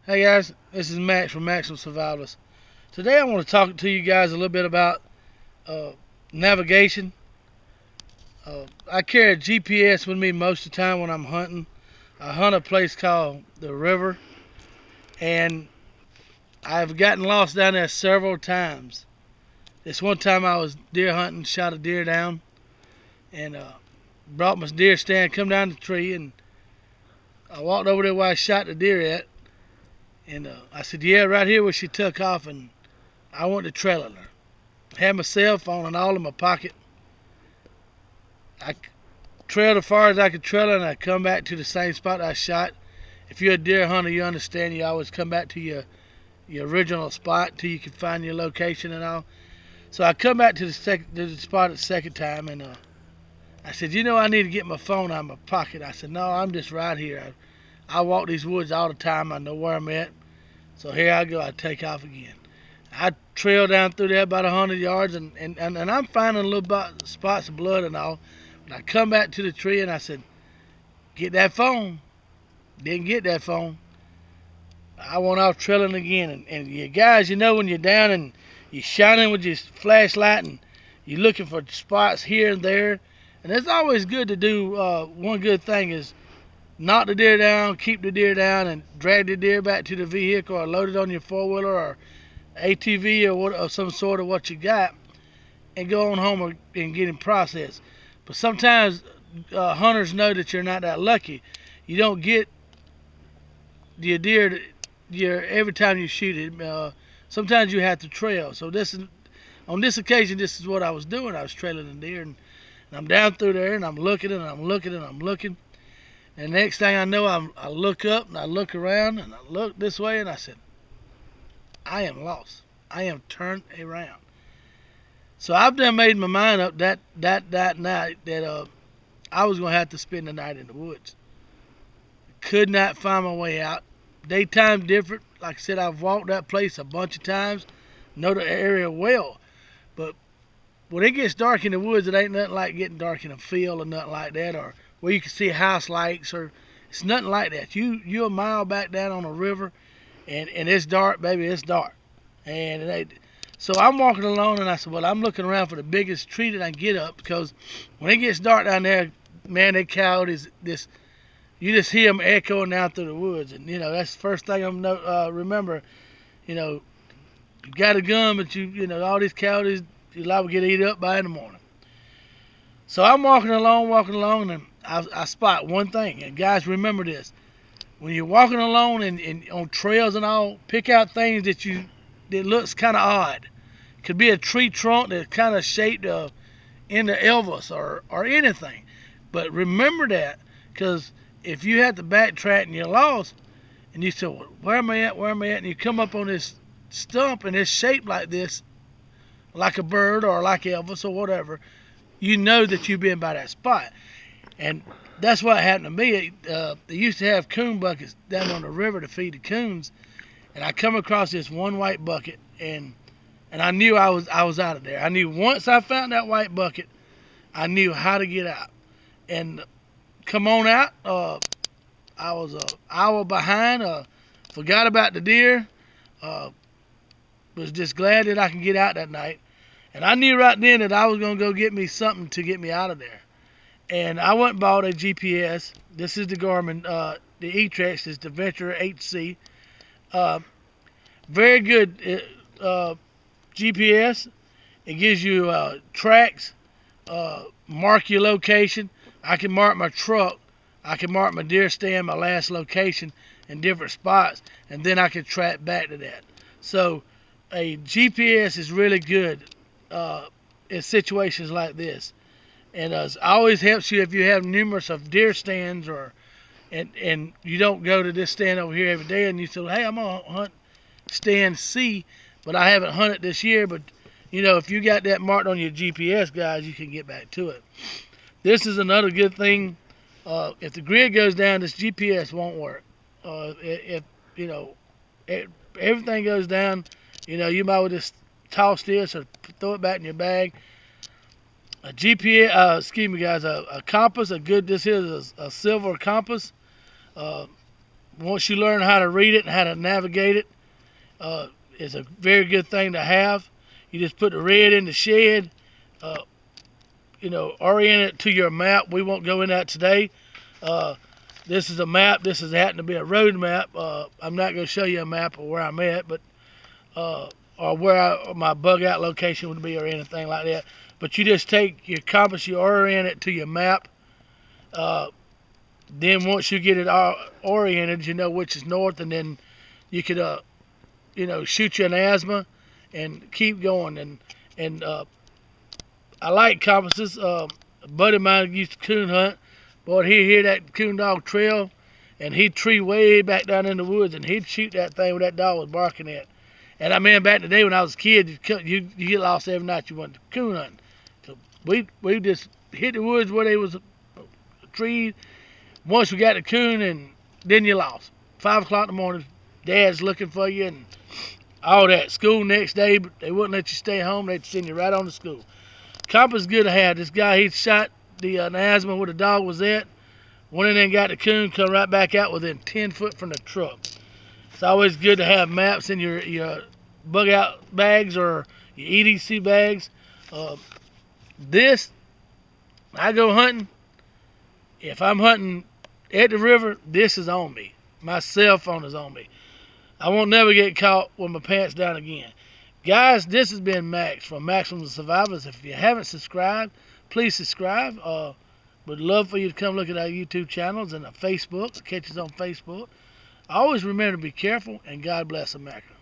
Hey guys, this is Max from Maximum Survivors. Today I want to talk to you guys a little bit about uh, navigation. I carry a GPS with me most of the time when I'm hunting. I hunt a place called the River, and I've gotten lost down there several times. This one time I was deer hunting, shot a deer down, and brought my deer stand, come down the tree, and I walked over there where I shot the deer at, and I said, "Yeah, right here where she took off," and I went to trailing her. Had my cell phone and all in my pocket. I trailed as far as I could trail, and I come back to the same spot I shot. If you're a deer hunter, you understand you always come back to your original spot till you can find your location and all. So I come back to the spot the second time, and I said, I need to get my phone out of my pocket. I said, no, I'm just right here. I walk these woods all the time. I know where I'm at. So here I go. I take off again. I trail down through there about 100 yards, and I'm finding little spots of blood and all. And I come back to the tree and I said, get that phone. Didn't get that phone. I went off trailing again. And you guys, when you're down and you're shining with your flashlight and you're looking for spots here and there. And it's always good to do, one good thing is knock the deer down, keep the deer down, and drag the deer back to the vehicle or load it on your four-wheeler or ATV or some sort of what you got and go on home and get him processed. But sometimes hunters know that you're not that lucky. You don't get your deer every time you shoot it. Sometimes you have to trail. So on this occasion, this is what I was doing. I was trailing the deer, and I'm down through there, and I'm looking, and I'm looking, and I'm looking. And the next thing I know, I look up, and I look around, and I look this way, and I said, I am lost. I am turned around. So I've done made my mind up that night that I was gonna have to spend the night in the woods. Could not find my way out. Daytime different. Like I said, I've walked that place a bunch of times, know the area well. But when it gets dark in the woods, it ain't nothing like getting dark in a field or nothing like that, or where you can see house lights, or it's nothing like that. You a mile back down on a river, and it's dark, baby. It's dark, and it ain't. So I'm walking along, and I said, well, I'm looking around for the biggest tree that I can get up, because when it gets dark down there, man, they coyotes, you just hear them echoing down through the woods. And, that's the first thing I'm remember, you got a gun, but all these coyotes, you're liable to get eaten up by in the morning. So I'm walking along, and I spot one thing. And guys, remember this. When you're walking along and on trails and all, pick out things that looks kind of odd. Could be a tree trunk that's kind of shaped into Elvis or anything. But remember that, because if you have to backtrack and you're lost, and you say, well, where am I at, and you come up on this stump and it's shaped like this, like a bird or like Elvis or whatever, you know that you've been by that spot. And that's what happened to me. They used to have coon buckets down on the river to feed the coons, and I come across this one white bucket, and I knew I was out of there. I knew once I found that white bucket, I knew how to get out. And come on out. I was an hour behind. Forgot about the deer. Was just glad that I could get out that night. And I knew right then that I was going to go get me something to get me out of there. And I went and bought a GPS. This is the Garmin. The eTrex is the Venture HC. Very good GPS. It gives you tracks, mark your location. I can mark my truck. I can mark my deer stand, my last location in different spots, and then I can track back to that. So a GPS is really good in situations like this. And it always helps you if you have numerous of deer stands, and you don't go to this stand over here every day, and you say, hey, I'm going to hunt stand C, but I haven't hunted this year. But, if you got that marked on your GPS, guys, you can get back to it. This is another good thing. If the grid goes down, this GPS won't work. If everything goes down, you might well just toss this or throw it back in your bag. A GPS, excuse me, guys, a compass, this is a silver compass. Once you learn how to read it and how to navigate it, it's a very good thing to have. You just put the red in the shed, orient it to your map. We won't go in that today. This is a map. This is happened to be a road map. I'm not going to show you a map of where I'm at, but or where my bug out location would be or anything like that. But you just take your compass, you orient it to your map. Then once you get it all oriented, you know which is north, and then you could, shoot you an asthma and keep going. And I like compasses. A buddy of mine used to coon hunt. Boy, he'd hear that coon dog trail, and he'd tree way back down in the woods, and he'd shoot that thing where that dog was barking at. And I mean, back in the day when I was a kid, you get lost every night you went to coon hunting. So we just hit the woods where there was a tree. Once we got the coon, and then you lost. 5 o'clock in the morning, Dad's looking for you, and all that. School next day, but they wouldn't let you stay home. They'd send you right on to school. Compass is good to have. This guy, he shot the asthma where the dog was at. Went in there and got the coon, come right back out within 10 foot from the truck. It's always good to have maps in your bug out bags or your EDC bags. I go hunting. If I'm hunting at the river, this is on me. My cell phone is on me. I won't never get caught with my pants down again. Guys, this has been Max from Maximum Survivors. If you haven't subscribed, please subscribe. Would love for you to come look at our YouTube channels and our Facebook. Catch us on Facebook. Always remember to be careful, and God bless America.